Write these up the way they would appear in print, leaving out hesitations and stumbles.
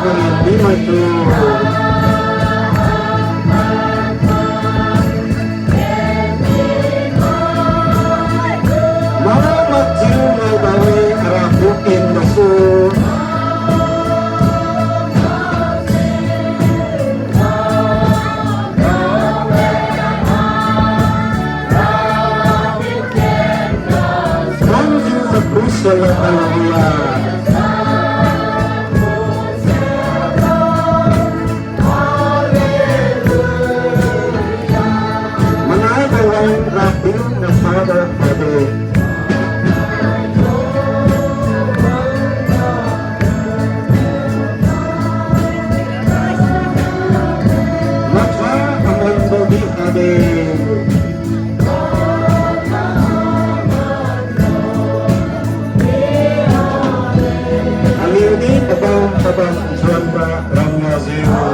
merindu maju. Mau maju mau gawe arah bukin masuk. Maju terus oleh Allah. Father, Father. Maka aman bagi hadir. Kali ini tabang Suanta Ramya Zero.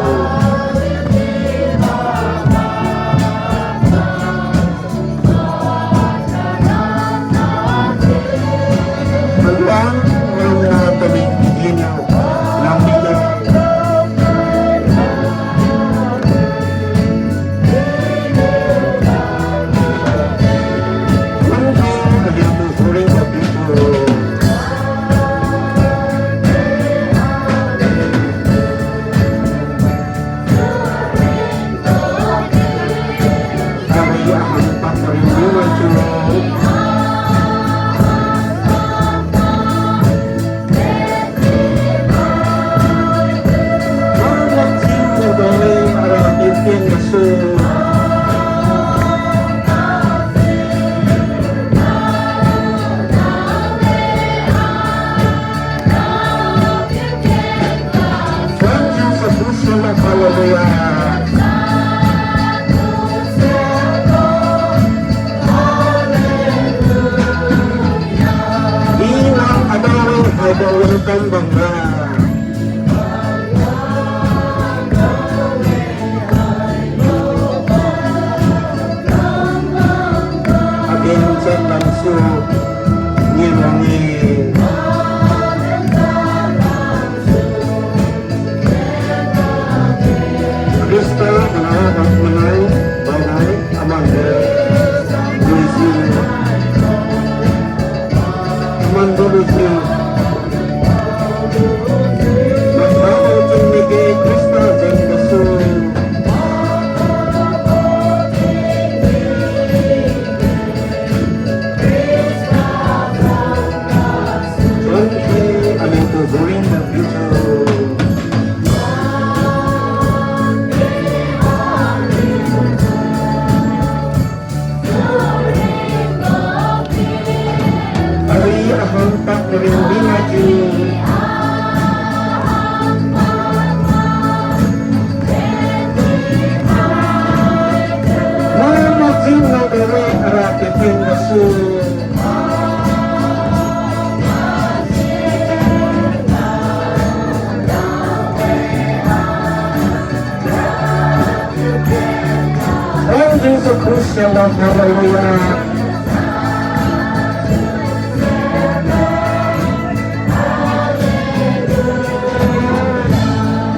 Jesus Christ, hallelujah.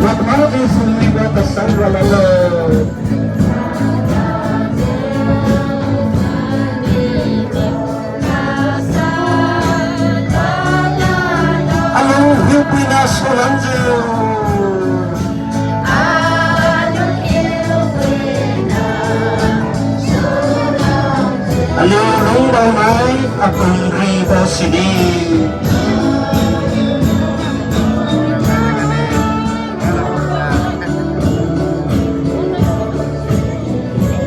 Magmagi sumiba kasang walalo. Alam hiupi na sulanjo. Alam ramai akong riba sini.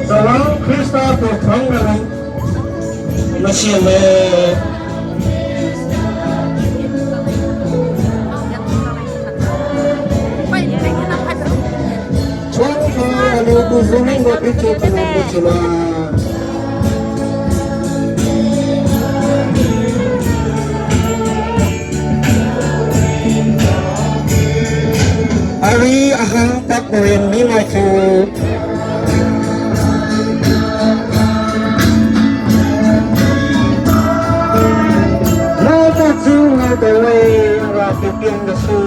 Salam Krista bertanggalan masih le. Cuman kalau buzuni nggak itu kenapa cuma. Ari ahang tak boleh maju. Mau maju mau boleh rapi piang desu.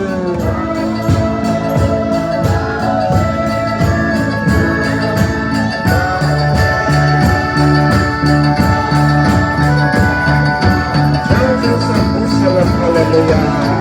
Hallelujah.